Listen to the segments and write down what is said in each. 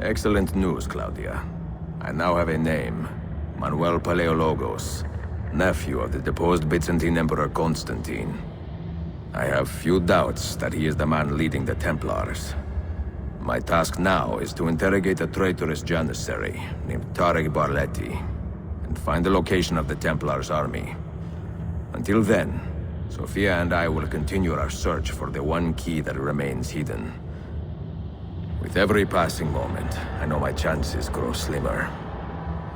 Excellent news, Claudia. I now have a name. Manuel Paleologos, nephew of the deposed Byzantine Emperor Constantine. I have few doubts that he is the man leading the Templars. My task now is to interrogate a traitorous janissary named Tarek Barletti and find the location of the Templars' army. Until then, Sophia and I will continue our search for the one key that remains hidden. With every passing moment, I know my chances grow slimmer.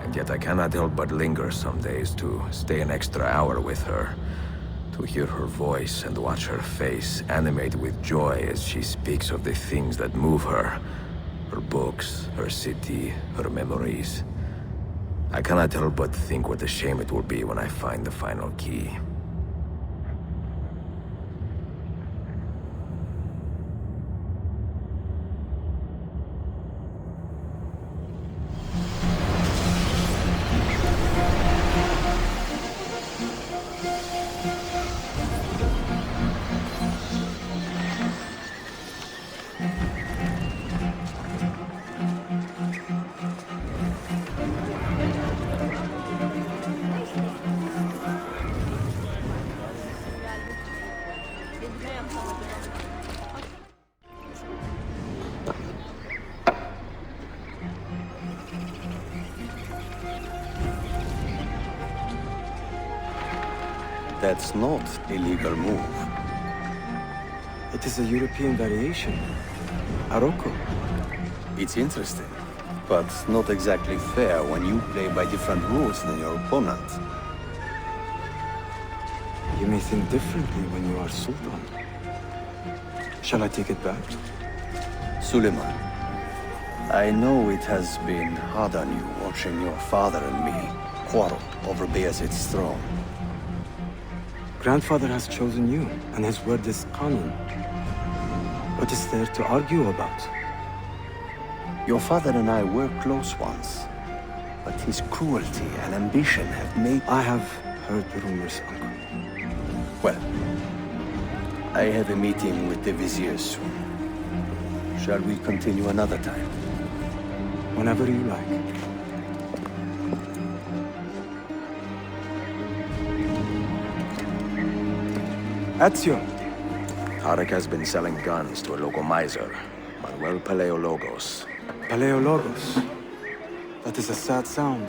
And yet I cannot help but linger some days to stay an extra hour with her, to hear her voice and watch her face animate with joy as she speaks of the things that move her. Her books, her city, her memories. I cannot help but think what a shame it will be when I find the final key. That's not a legal move. It is a European variation. Aroko. It's interesting, but not exactly fair when you play by different rules than your opponent. You may think differently when you are Sultan. Shall I take it back? Suleiman, I know it has been hard on you watching your father and me quarrel over Bayezid's throne. Grandfather has chosen you, and his word is Qanun. What is there to argue about? Your father and I were close once, but his cruelty and ambition have made... I have heard the rumors, Uncle. Well, I have a meeting with the Vizier soon. Shall we continue another time? Whenever you like. Ezio. Tarek has been selling guns to a local miser, Manuel Paleologos. Paleologos. That is a sad sound.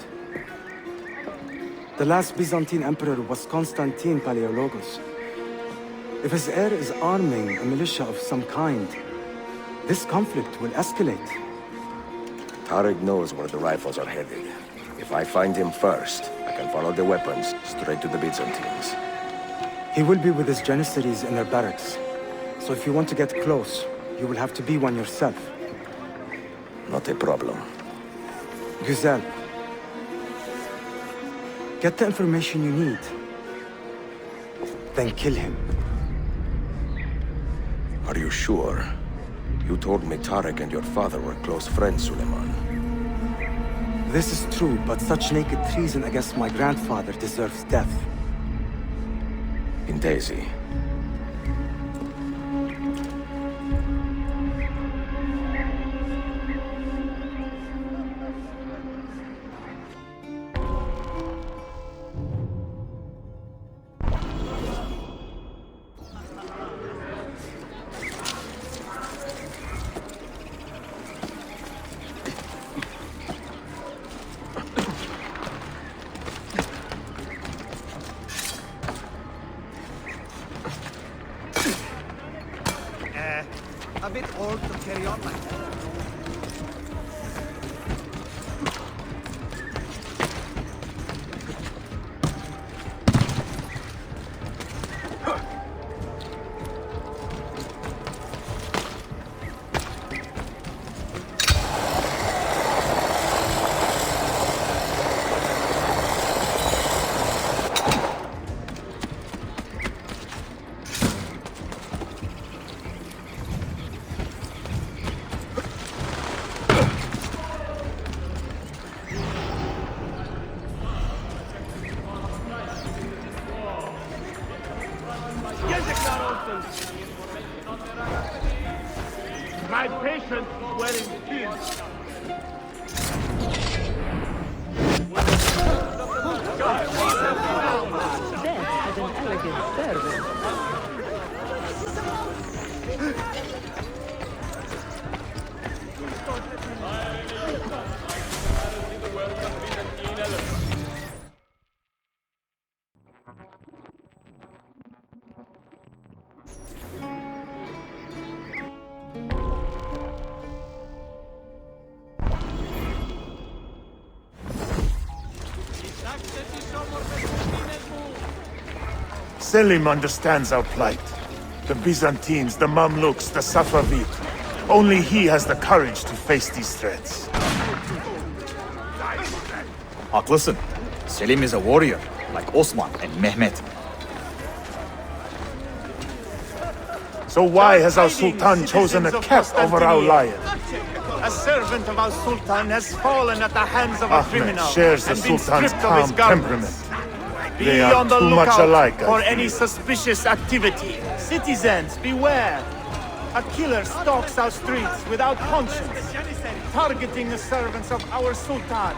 The last Byzantine emperor was Constantine Paleologos. If his heir is arming a militia of some kind, this conflict will escalate. Tarek knows where the rifles are headed. If I find him first, I can follow the weapons straight to the Byzantines. He will be with his janissaries in their barracks. So if you want to get close, you will have to be one yourself. Not a problem. Güzel. Get the information you need. Then kill him. Are you sure? You told me Tarek and your father were close friends, Suleiman. This is true, but such naked treason against my grandfather deserves death. In Daisy. A bit old to carry on like that. My patience is wearing thin. Selim understands our plight. The Byzantines, the Mamluks, the Safavid. Only he has the courage to face these threats. Haklısın. Selim is a warrior, like Osman and Mehmet. So why has our Sultan chosen a cat over our lion? A servant of our Sultan has fallen at the hands of a Ahmed criminal shares the and been Sultan's stripped of his calm garments. temperament. Be They are on the too much lookout alike, I for fear. any suspicious activity. Citizens, beware! A killer stalks our streets without conscience, targeting the servants of our Sultan.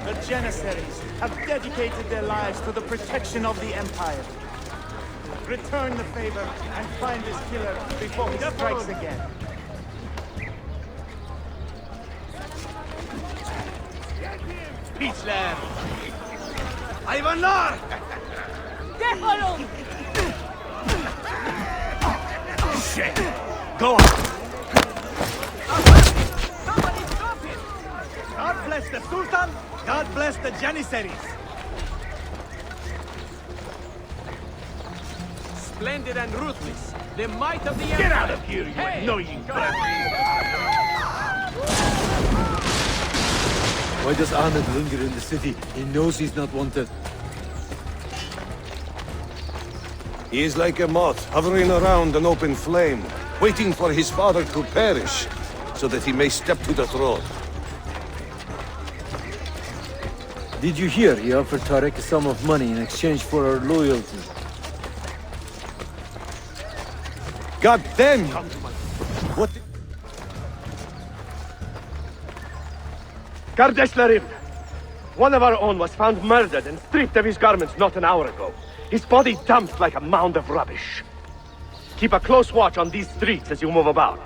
The Janissaries have dedicated their lives to the protection of the Empire. Return the favor and find this killer before he strikes again. Piçler! Hayvanlar! Defolun! Shit! Go on! Somebody stop him! God bless the Sultan! God bless the Janissaries! Splendid and ruthless. The might of the Empire. Get out of here, you annoying Why does Ahmed linger in the city? He knows he's not wanted. He is like a moth hovering around an open flame, waiting for his father to perish, so that he may step to the throne. Did you hear he offered Tarek a sum of money in exchange for our loyalty? God damn you! What? Kardeşlerim! One of our own was found murdered and stripped of his garments not an hour ago. His body dumped like a mound of rubbish. Keep a close watch on these streets as you move about.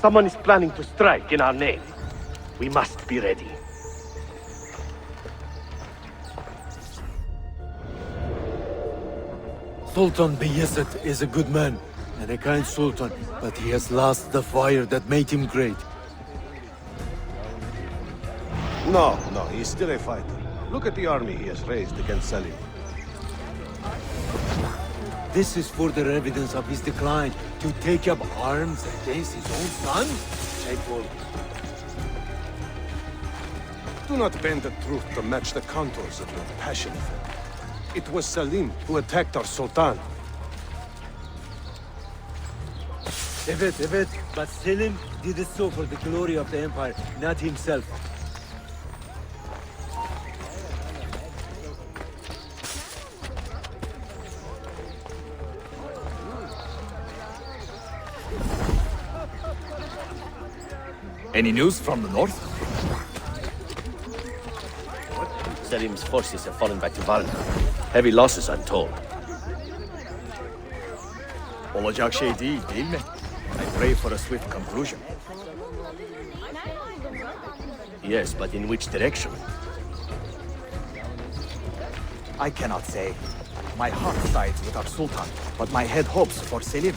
Someone is planning to strike in our name. We must be ready. Sultan Bayezid is a good man and a kind sultan, but he has lost the fire that made him great. No, he's still a fighter. Look at the army he has raised against Selim. This is further evidence of his decline. To take up arms against his own son? Shameful. Do not bend the truth to match the contours of your passion. It was Selim who attacked our Sultan. Evet, but Selim did it so for the glory of the Empire, not himself. Any news from the north? Selim's forces have fallen back to Varna. Heavy losses, I'm told. Olacak şey değil mi? I pray for a swift conclusion. Yes, but in which direction? I cannot say. My heart sides with our Sultan, but my head hopes for Selim.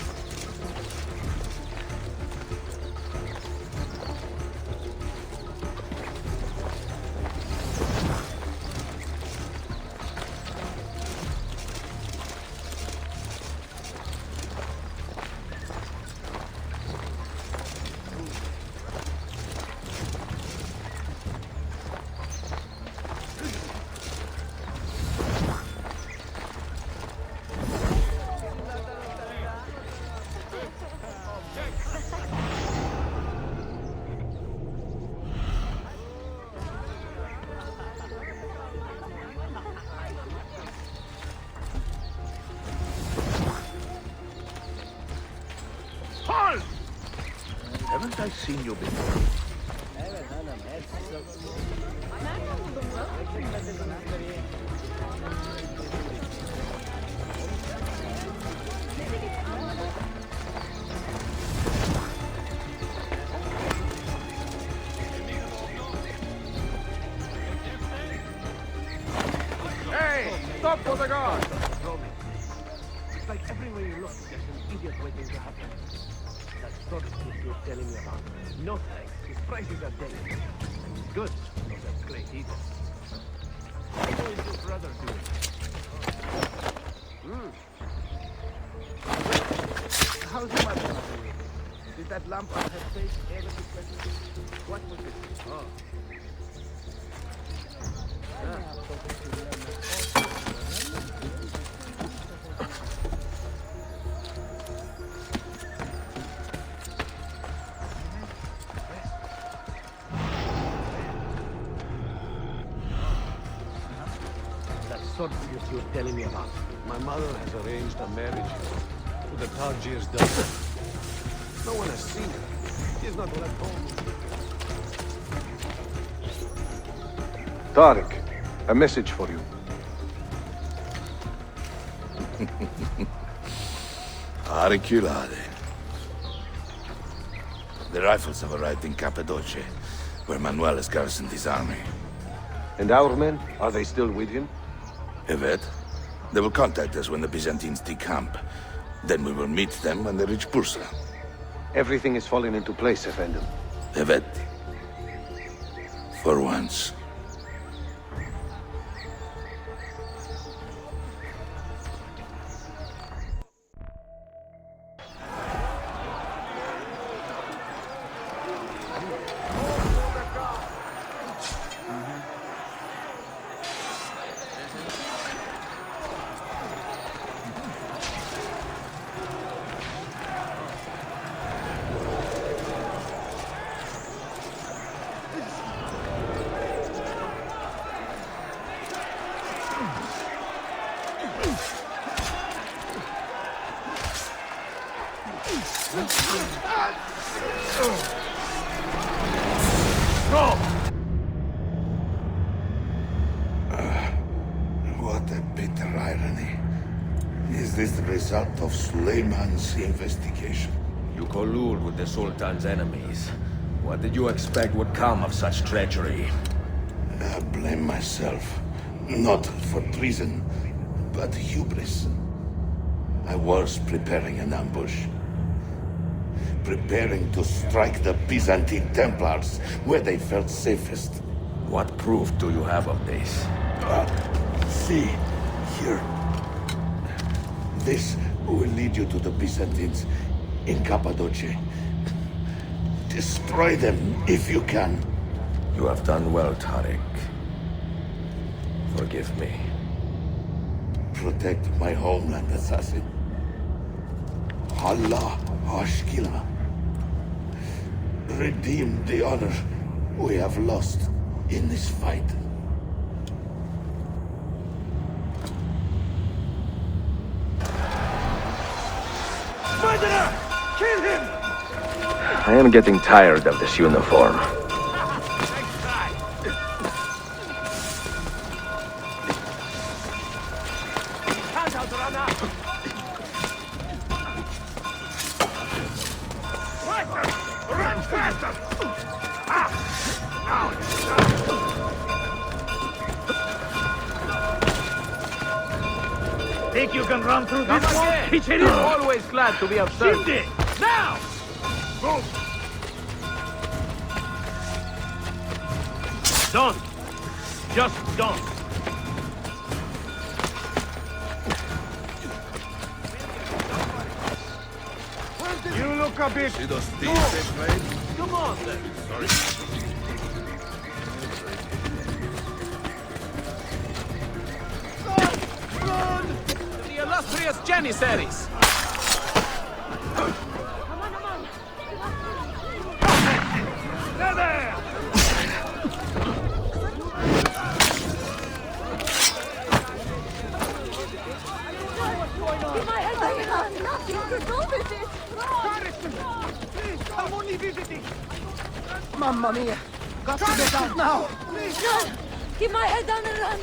Haven't I seen you before? Hey! Stop for the guard! It's like everywhere you look, there's an idiot waiting to happen. That sort of kid you're telling me about. No thanks. His prices are dead. Good. Those are great eaters. How is your brother doing? How's your mother? Did that lamp on her face ever be pleasant? What was it? Oh. That swordfish you were telling me about. My mother has arranged a marriage with the Targir's daughter. No one has seen her. She's not left home. Tariq, a message for you. Auriculade. The rifles have arrived in Cappadocia, where Manuel has garrisoned his army. And our men? Are they still with him? Evet. They will contact us when the Byzantines decamp. Then we will meet them when they reach Bursa. Everything is falling into place, Effendim. Evet. For once. What a bitter irony. Is this the result of Suleiman's investigation? You collude with the Sultan's enemies. What did you expect would come of such treachery? I blame myself. Not for treason, but hubris. I was preparing an ambush. Preparing to strike the Byzantine Templars where they felt safest. What proof do you have of this? See, here. This will lead you to the Byzantines in Cappadocia. Destroy them if you can. You have done well, Tariq. Forgive me. Protect my homeland, assassin. Allah Ashkila. Redeem the honor we have lost in this fight. Murderer! Kill him! I am getting tired of this uniform. Think you can run through Come this wall? again. Pitch it in! Always glad to be of service. Shield it! Now! Move! Don't! Just don't! You look a bit... See those thieves they played? Come on, then. Sorry. The illustrious Janissaries. There, there! Nothing to do with it! Please, I'm only visiting! Mamma mia! Got to get out now! Run! Keep my head down and run!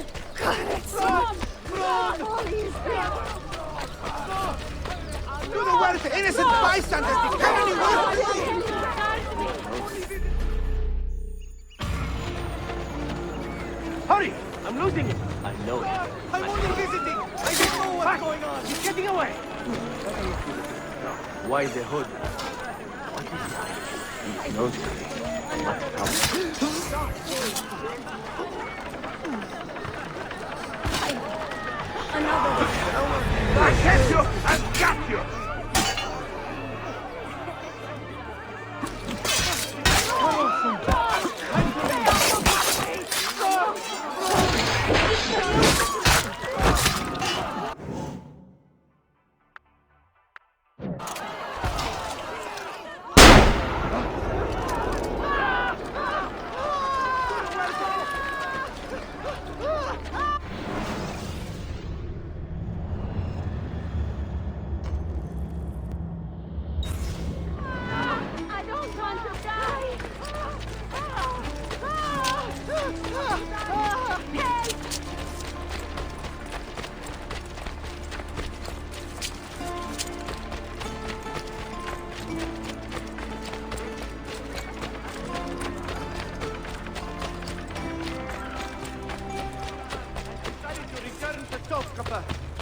Run! Run! Do the work to innocent bystanders! Become any worse! Hurry! I'm losing it! I know it. I'm only visiting! I don't know what's going on! He's getting away! Why the hood? He knows me. I hit you and got you!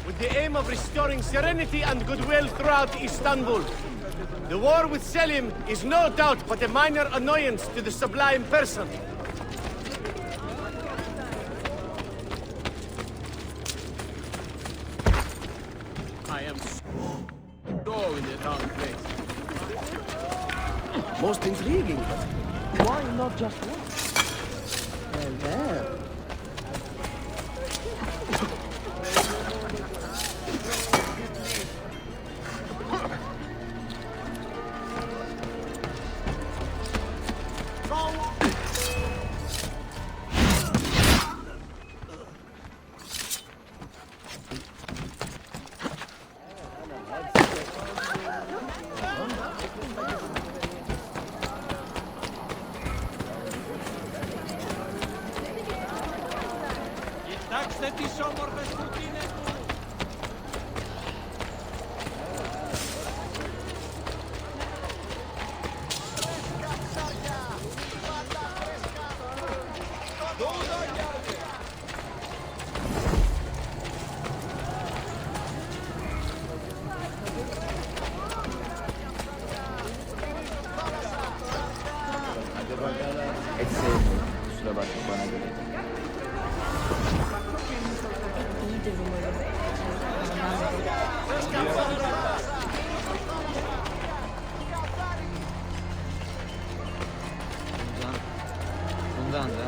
With the aim of restoring serenity and goodwill throughout Istanbul. The war with Selim is no doubt but a minor annoyance to the Sublime Person. I am so in the wrong place. Most intriguing, but why not just one? Well, well. Et sevmiyorum. Kusura bakma, bana göre. İyidir umarım. Bundan da.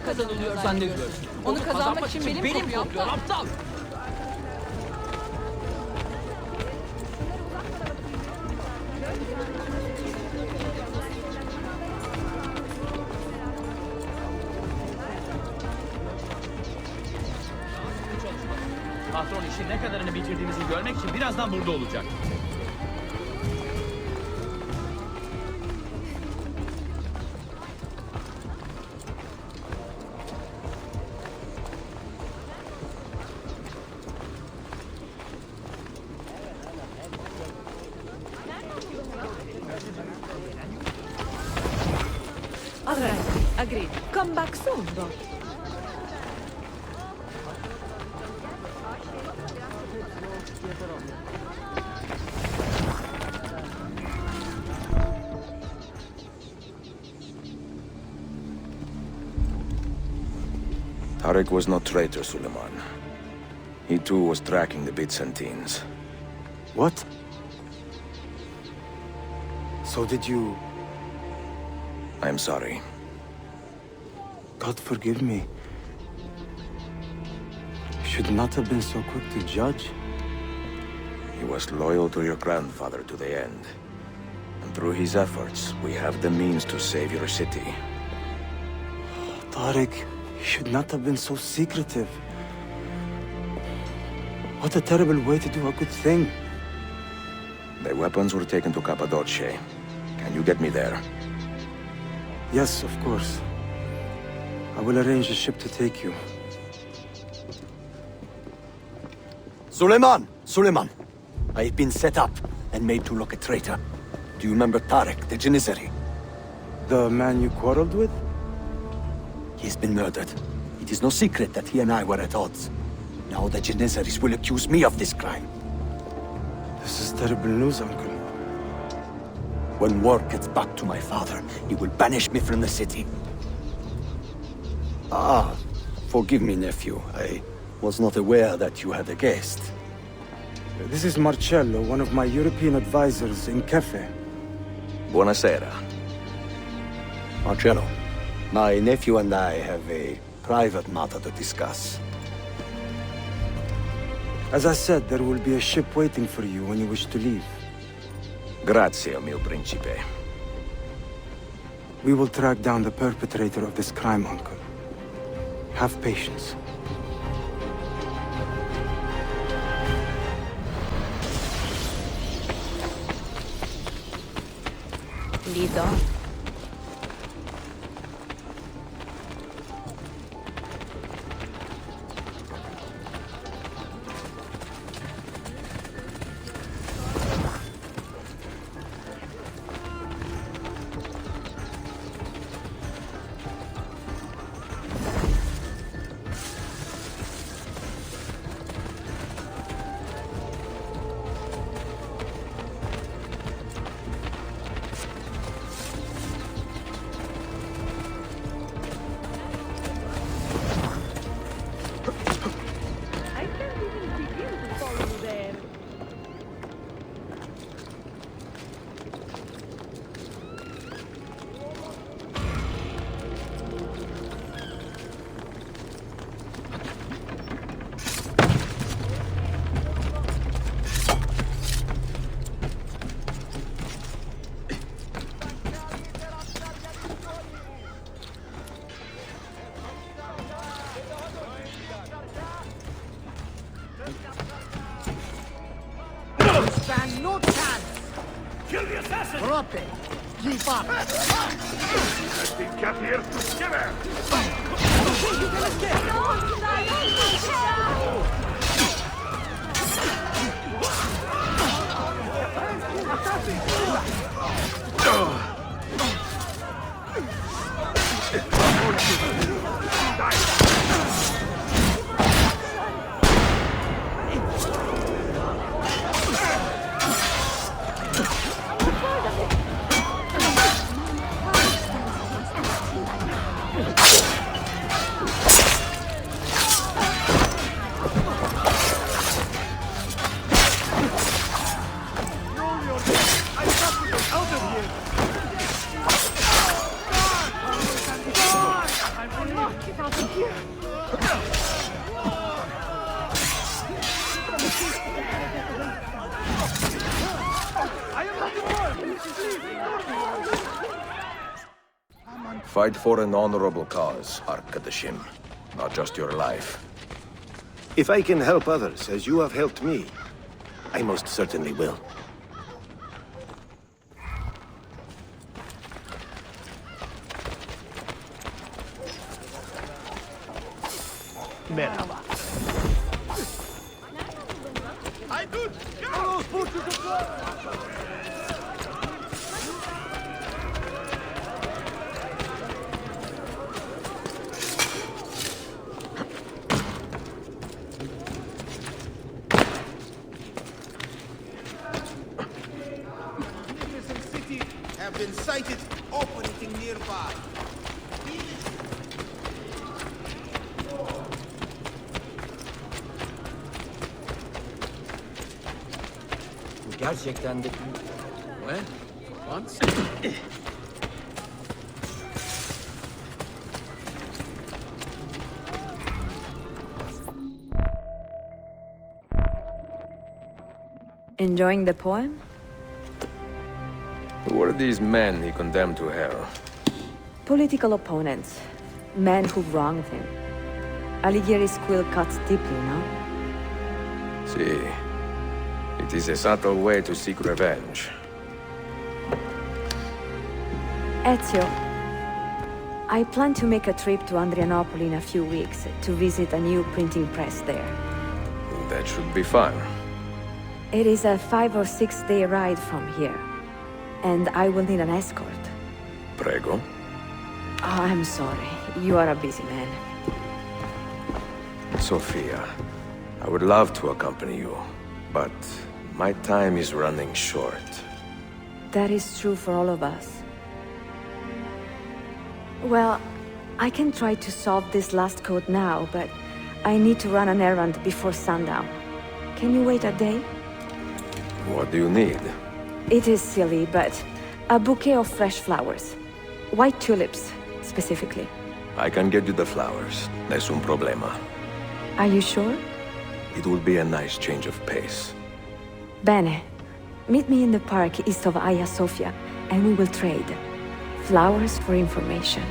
Kazanılıyor zannediyorsun. Onu kazanmak için benim kopuyor. Aptal. Patron işin ne kadarını bitirdiğimizi görmek için birazdan burada olacak. All right, agreed. Come back soon, though. Tariq was no traitor, Suleiman. He too was tracking the Byzantines. What? So did you... I am sorry. God forgive me. Should not have been so quick to judge. He was loyal to your grandfather to the end. And through his efforts, we have the means to save your city. Tariq, you should not have been so secretive. What a terrible way to do a good thing. The weapons were taken to Cappadocia. Can you get me there? Yes, of course. I will arrange a ship to take you. Suleiman! Suleiman! I have been set up and made to look a traitor. Do you remember Tariq, the Janissary? The man you quarreled with? He has been murdered. It is no secret that he and I were at odds. Now the Janissaries will accuse me of this crime. This is terrible news, Uncle. When word gets back to my father, he will banish me from the city. Ah, forgive me, nephew. I was not aware that you had a guest. This is Marcello, one of my European advisors in Cafe. Buonasera. Marcello, my nephew and I have a private matter to discuss. As I said, there will be a ship waiting for you when you wish to leave. Grazie, mio principe. We will track down the perpetrator of this crime, Uncle. Have patience. Lead on. Stand no chance! Kill the assassin! Drop it! Keep up! Let's be kept here together! Fight for an honorable cause, Arkadashim. Not just your life. If I can help others as you have helped me, I most certainly will. Merhaba. Haydut! Have been sighted operating nearby. Gerçekten de... When? Once? Enjoying the poem? Who were these men he condemned to hell? Political opponents. Men who wronged him. Alighieri's quill cuts deeply, no? See, it is a subtle way to seek revenge. Ezio, I plan to make a trip to Andrianople in a few weeks to visit a new printing press there. That should be fun. It is a 5 or 6 day ride from here, and I will need an escort. Prego. Oh, I'm sorry. You are a busy man. Sophia, I would love to accompany you, but my time is running short. That is true for all of us. Well, I can try to solve this last code now, but I need to run an errand before sundown. Can you wait a day? What do you need? It is silly, but a bouquet of fresh flowers. White tulips, specifically. I can get you the flowers. Nessun problema. Are you sure? It will be a nice change of pace. Bene. Meet me in the park east of Hagia Sophia, and we will trade. Flowers for information.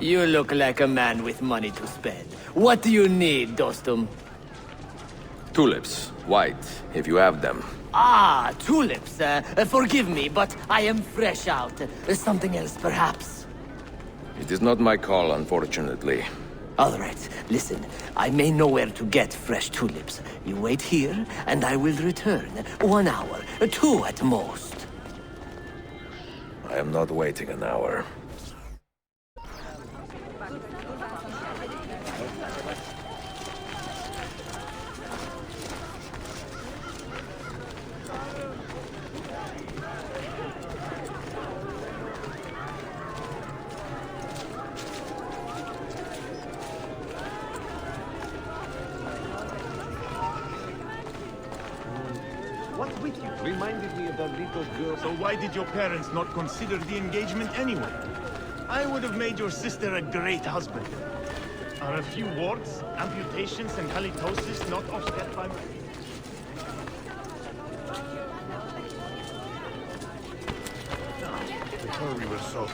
You look like a man with money to spend. What do you need, Dostum? Tulips. White, if you have them. Ah, tulips. Forgive me, but I am fresh out. Something else, perhaps? It is not my call, unfortunately. All right, listen. I may know where to get fresh tulips. You wait here, and I will return. 1 hour, 2 at most. I am not waiting an hour. What's with you? Reminded me of that little girl. So why did your parents not consider the engagement anyway? I would have made your sister a great husband. Are a few warts, amputations, and halitosis not offset by... Before we were so...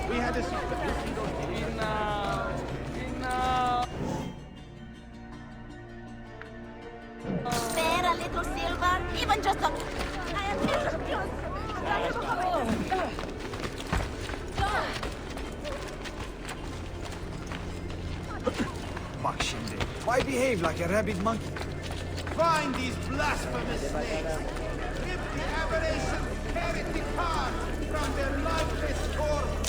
We had a... Spare a little silver, even just a... I am Fuck Shindig. Why behave like a rabid monkey? Find these blasphemous snakes! Rip the aberrations, heretic heart from their lifeless corpses!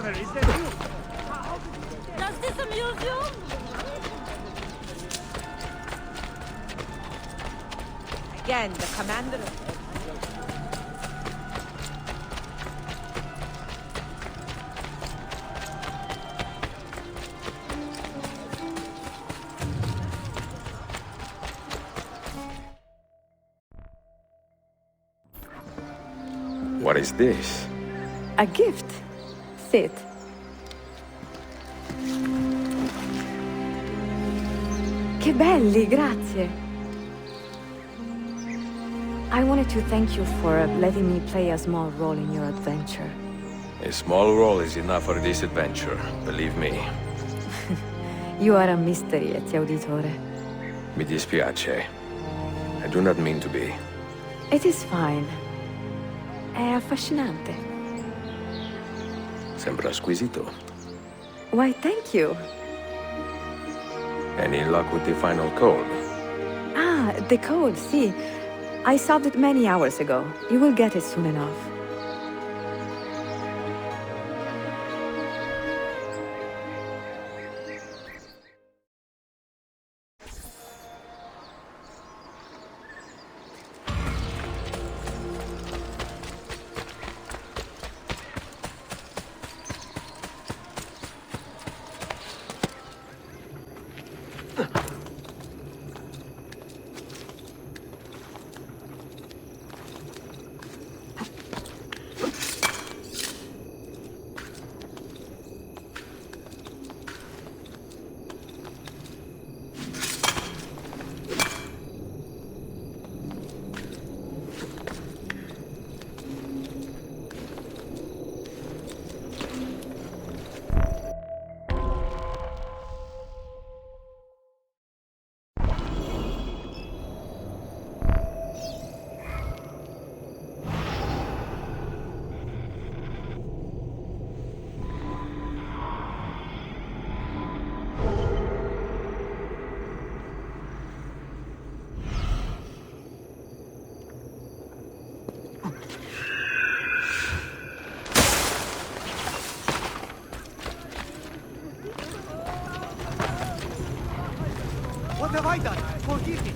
brother, is that you? Does this amuse you? Again, the commander. What is this? A gift. Sit. Che belli, grazie. I wanted to thank you for letting me play a small role in your adventure. A small role is enough for this adventure, believe me. You are a mystery, auditore. Mi dispiace. I do not mean to be. It is fine. È affascinante. Sembra squisito. Why, thank you. Any luck with the final code? Ah, the code, sì. I solved it many hours ago. You will get it soon enough. What have I done? Forgive me.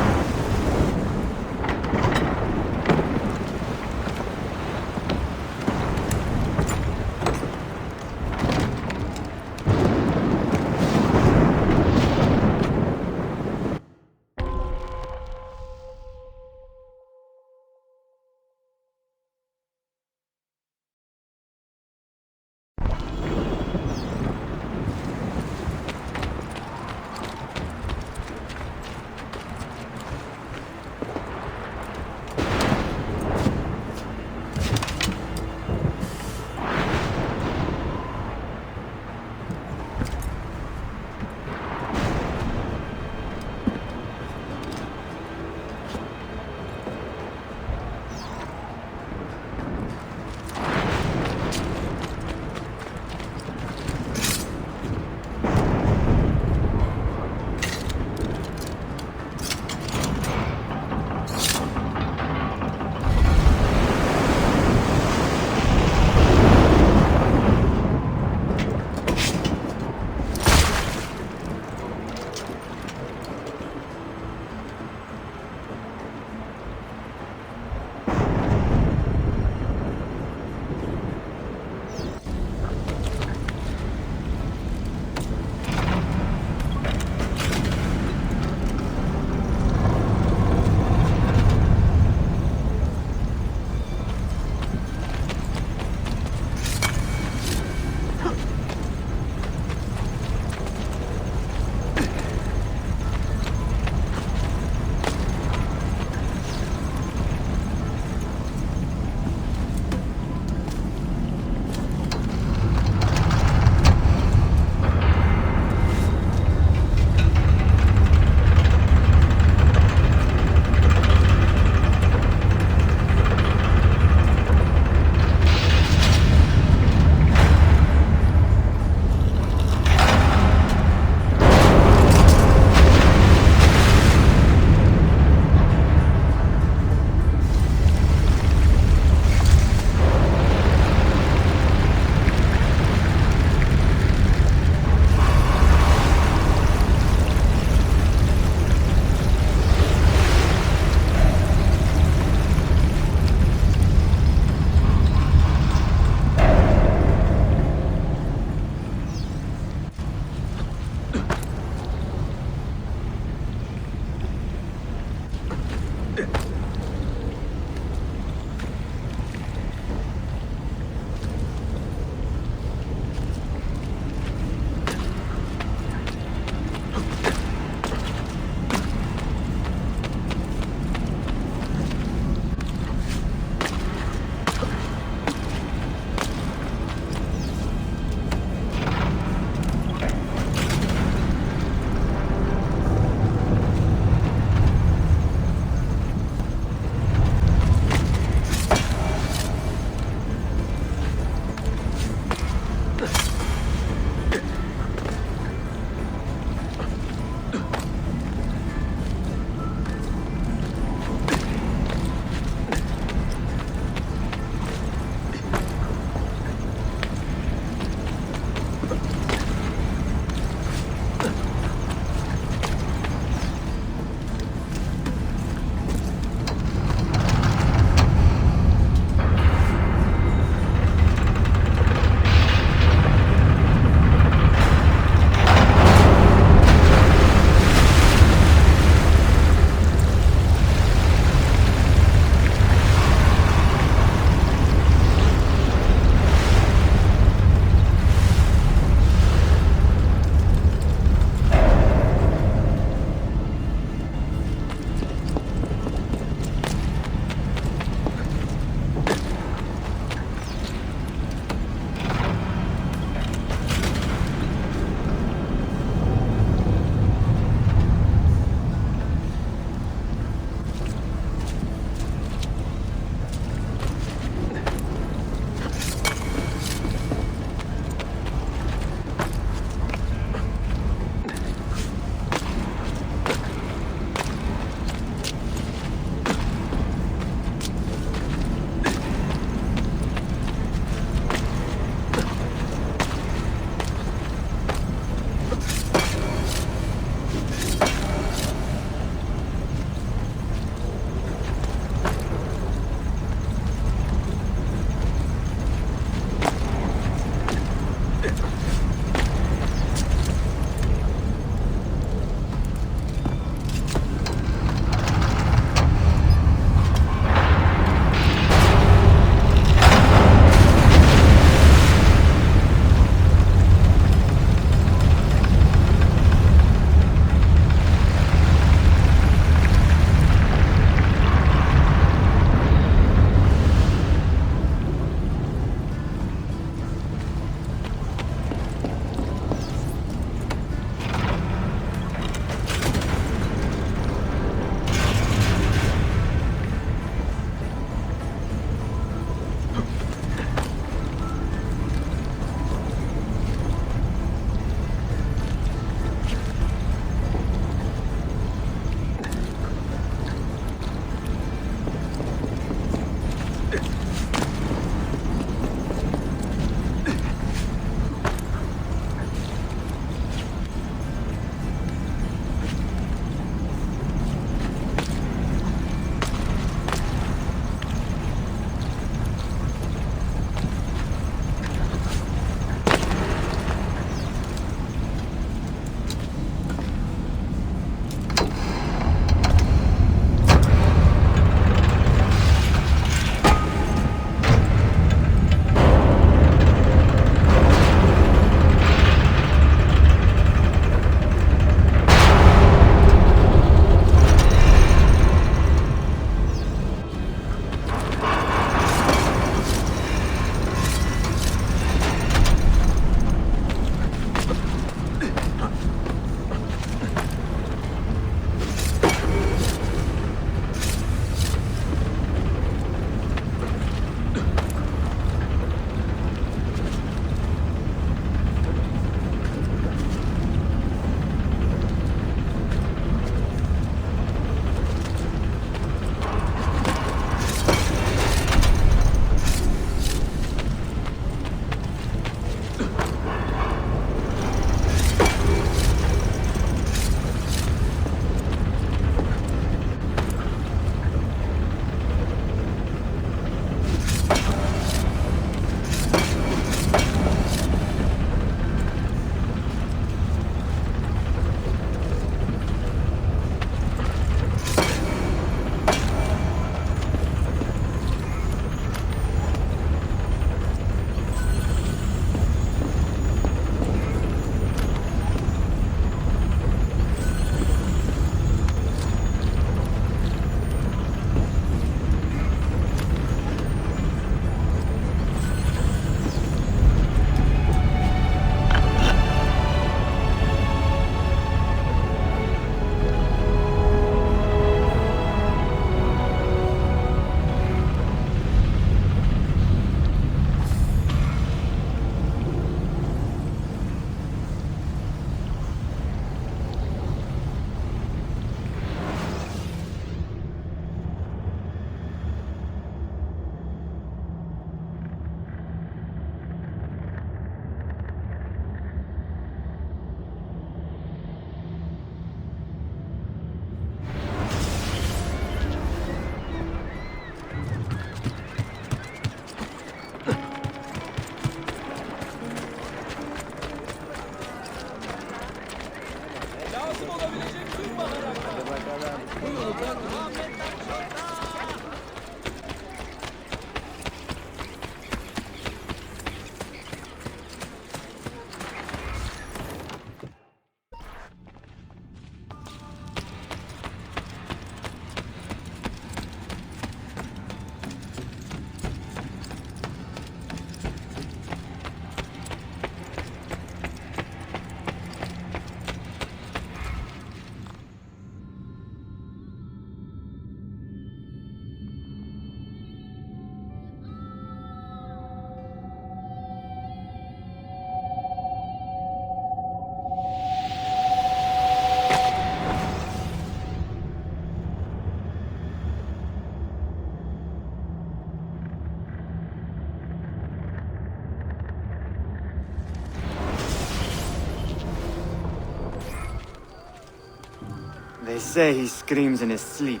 They say he screams in his sleep,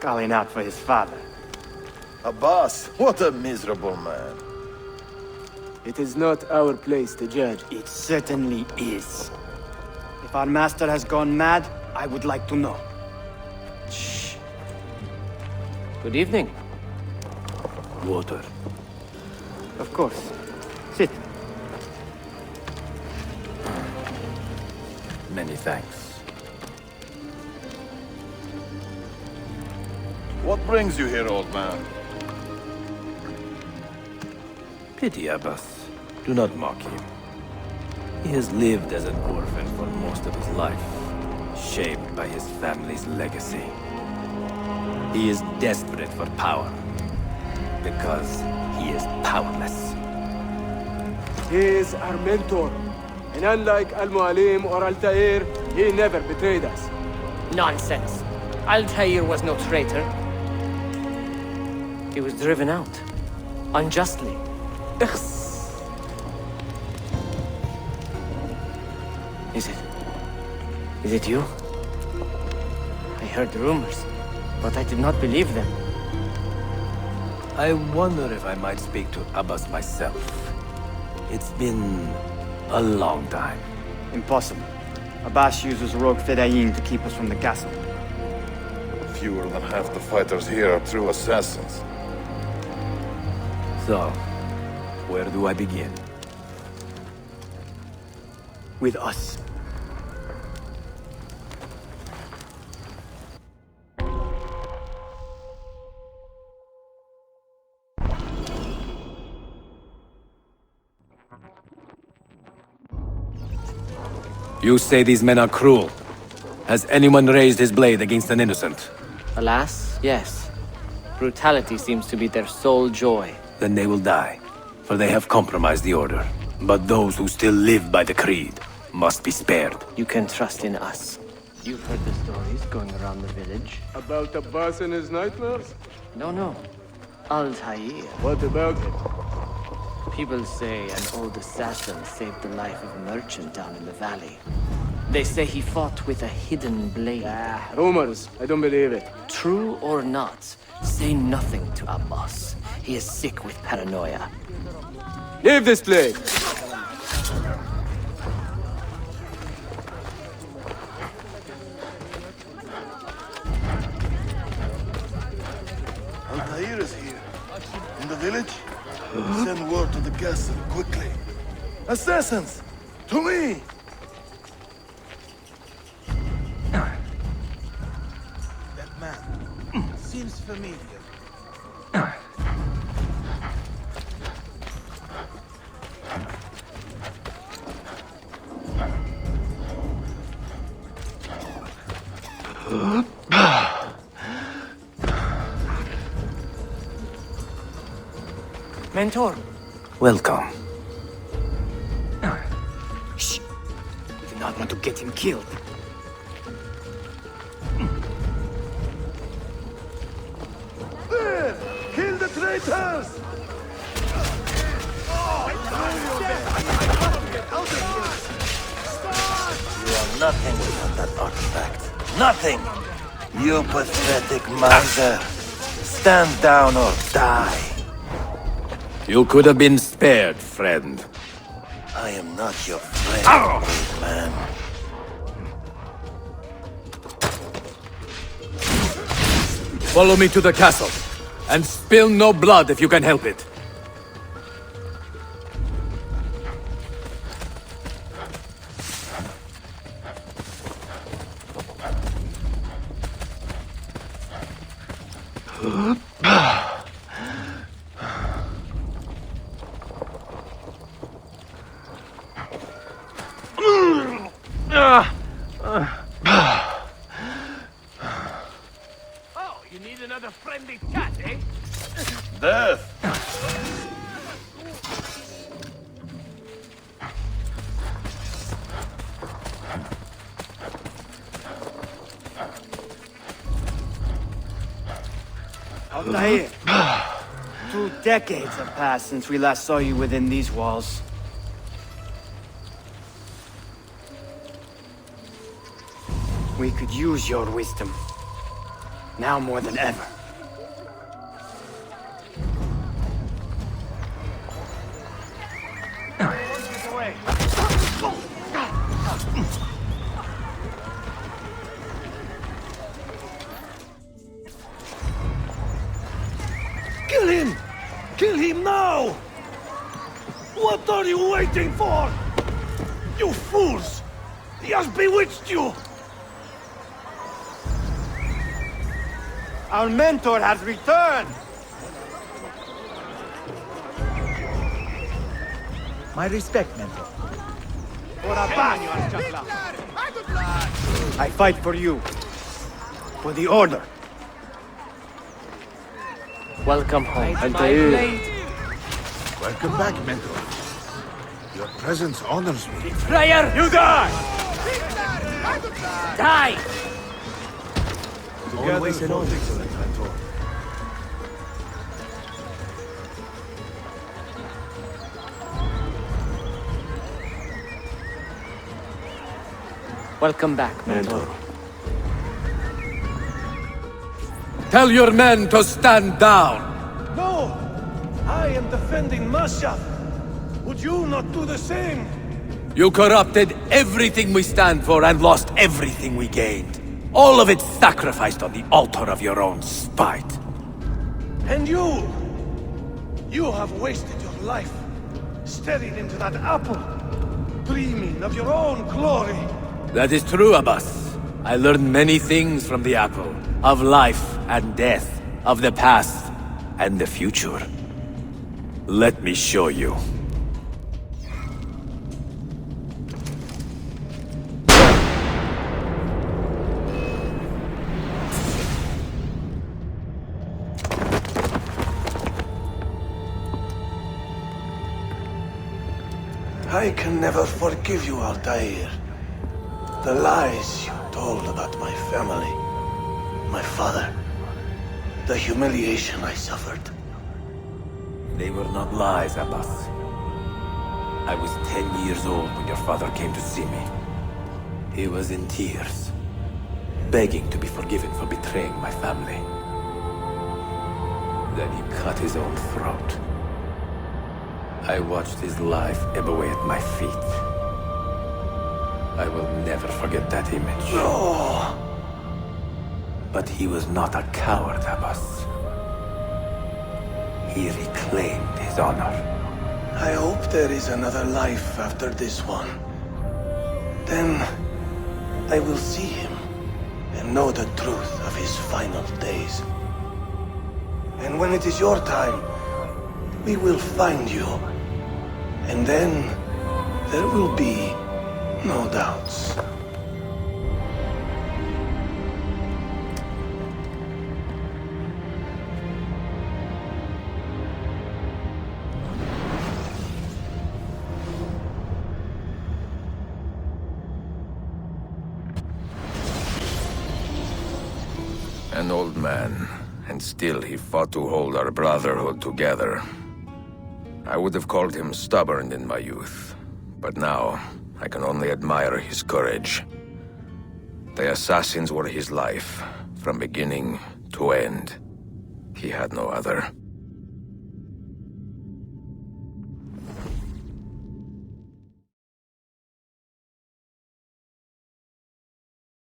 calling out for his father. Abbas, what a miserable man. It is not our place to judge. It certainly is. If our master has gone mad, I would like to know. Shh. Good evening. Water. Of course. Sit. Many thanks. What brings you here, old man? Pity Abbas. Do not mock him. He has lived as an orphan for most of his life, shaped by his family's legacy. He is desperate for power, because he is powerless. He is our mentor. And unlike Al-Mualim or Altair, he never betrayed us. Nonsense. Altair was no traitor. He was driven out. Unjustly. Is it you? I heard rumors, but I did not believe them. I wonder if I might speak to Abbas myself. It's been a long time. Impossible. Abbas uses rogue Fedayeen to keep us from the castle. Fewer than half the fighters here are true assassins. So, where do I begin? With us. You say these men are cruel. Has anyone raised his blade against an innocent? Alas, yes. Brutality seems to be their sole joy. Then they will die, for they have compromised the order. But those who still live by the creed must be spared. You can trust in us. You've heard the stories going around the village. About Abbas and his nightmares? No. Altair. What about him? People say an old assassin saved the life of a merchant down in the valley. They say he fought with a hidden blade. Rumors. I don't believe it. True or not, say nothing to Abbas. He is sick with paranoia. Leave this blade! Altair is here. In the village? Send word to the castle, quickly. Assassins! To me! That man seems familiar. Mentor. Welcome. Shh. We do not want to get him killed. There! Kill the traitors! You are nothing without that artifact. Nothing! You pathetic miser. Stand down or die. You could have been spared, friend. I am not your friend, old man. Follow me to the castle. And spill no blood if you can help it. Oh, you need another friendly cat, eh? Death! Altair, 2 decades have passed since we last saw you within these walls. We could use your wisdom. Now more than ever. Kill him! Kill him now! What are you waiting for? You fools! He has bewitched you! Our mentor has returned! My respect, mentor. I fight for you. For the Order. Welcome home. Welcome back, mentor. Your presence honors me. Betrayer! You die! Die! Always an honor, mentor. Welcome back, mentor. Tell your men to stand down! No! I am defending Mashaf! Would you not do the same? You corrupted everything we stand for and lost everything we gained. All of it sacrificed on the altar of your own spite. And you! You have wasted your life, staring into that apple, dreaming of your own glory. That is true, Abbas. I learned many things from the apple. Of life and death. Of the past and the future. Let me show you. I can never forgive you, Altair. The lies you told about my family, my father, the humiliation I suffered. They were not lies, Abbas. I was 10 years old when your father came to see me. He was in tears, begging to be forgiven for betraying my family. Then he cut his own throat. I watched his life ebb away at my feet. I will never forget that image. No! But he was not a coward, Abbas. He reclaimed his honor. I hope there is another life after this one. Then I will see him and know the truth of his final days. And when it is your time, we will find you. And then there will be no doubts. An old man, and still he fought to hold our Brotherhood together. I would have called him stubborn in my youth, but now I can only admire his courage. The assassins were his life, from beginning to end. He had no other.